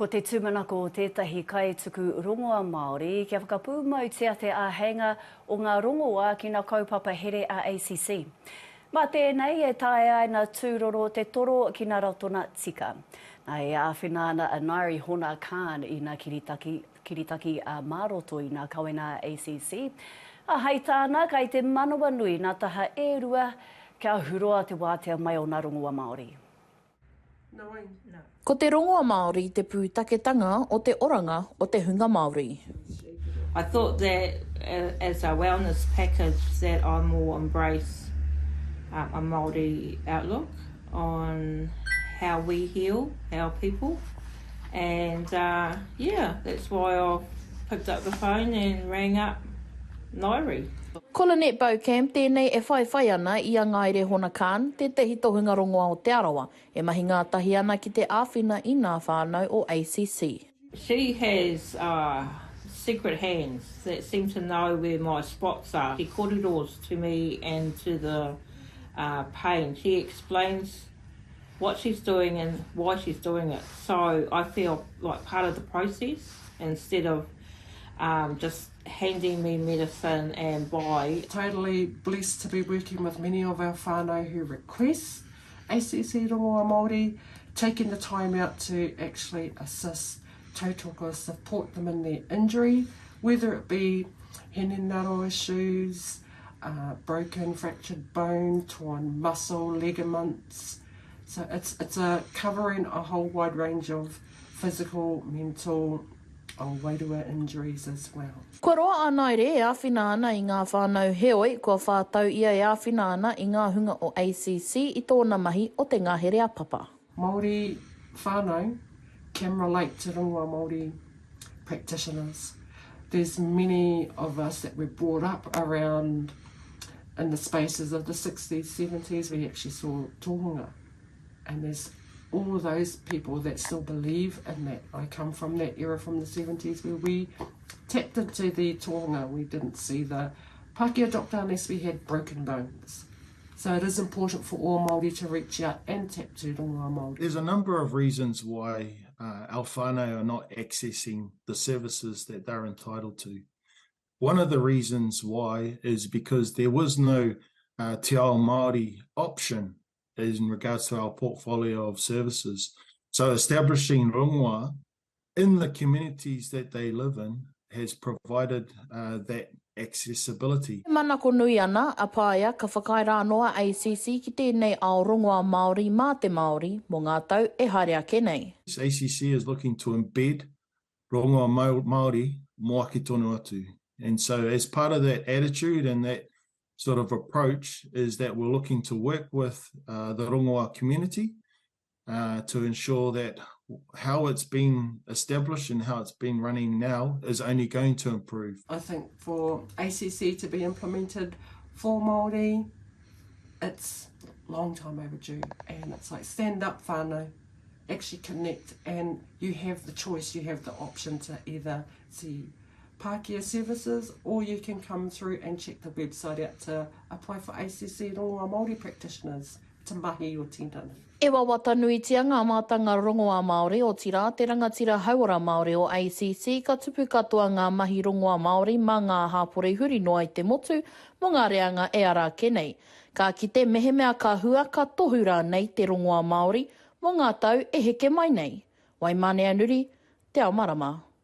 Ko te tūmanako o tētahi kai tuku Rongoā Māori, kia whakapūmau tia te āheinga o ngā rongoā ki ngā kaupapa here a ACC. Mā tēnei e tae ai ngā tūroro te toro ki ngā rautona tika. Nā e āwhinaana a Ngaire Hona-Khan i ngā kiritaki a Māroto i ngā kawena ACC. A hei tāna kai te manawa nui ngā taha e rua kia huroa te wātea mai o ngā Rongoā Māori. Ko te Rongoā Māori te pūtaketanga o te oranga o te hunga Māori. I thought that as a wellness package that I more embrace a Māori outlook on how we heal our people, and yeah, that's why I picked up the phone and rang up Ngaire. Ko Lynette Beaucamp, tēnei e whai ana i a Ngaire Hona-Khan, te tehi tohunga rongoā o te arawa, e mahi ngā tahi ana ki te āwhina i ngā whānau o ACC. She has secret hands that seem to know where my spots are. She kōreros to me and to the pain. She explains what she's doing and why she's doing it. So I feel like part of the process instead of just handing me medicine and buy. Totally blessed to be working with many of our whānau who request ACC Rongoā Māori, taking the time out to actually assist tautoko, support them in their injury, whether it be henenaro issues, broken, fractured bone, torn muscle, ligaments. So it's covering a whole wide range of physical, mental, wairua injuries as well. Kua roa a Ngaire e āwhina ana i ngā whānau heoi, kua whātau ia e āwhina ana i ngā hunga o ACC i tōna mahi o te ngahere a papa. Māori whānau can relate to Rongoā Māori practitioners. There's many of us that were brought up around in the spaces of the 60s, 70s, we actually saw tohunga. And there's all of those people that still believe in that. I come from that era from the 70s where we tapped into the tohunga. We didn't see the Pākehā doctor unless we had broken bones. So it is important for all Māori to reach out and tap to Rongoā Māori. There's a number of reasons why our whānau are not accessing the services that they're entitled to. One of the reasons why is because there was no te ao Māori option in regards to our portfolio of services. So establishing rongoā in the communities that they live in has provided that accessibility. Manako nui ana, a pāia ka whakaira anoa ACC ki tēnei ao Rongoā Māori mā te Māori mō ngā tau e haere ake nei. ACC is looking to embed Rongoā Māori mō ake tonu atu. And so as part of that attitude and that sort of approach is that we're looking to work with the rongoā community to ensure that how it's been established and how it's been running now is only going to improve. I think for ACC to be implemented for Māori, it's a long time overdue, and it's like stand up whānau, actually connect, and you have the choice, you have the option to either see Pākehā services, or you can come through and check the website out to apply for ACC Rongoā Māori practitioners to mahi o tēnana. E wawata nuitia ngā mātanga Rongoā Māori o tira te rangatira hauara Māori o ACC ka tupu katoa ngā mahi Rongoā Māori mā ngā hāpore huri noa i te motu mō ngā reanga e ara kenei. Ka kite mehe mea ka hua ka tohura nei te Rongoā Māori mō ngā tau e heke mai nei. Wai Mānea Nuri, Te Ao Marama.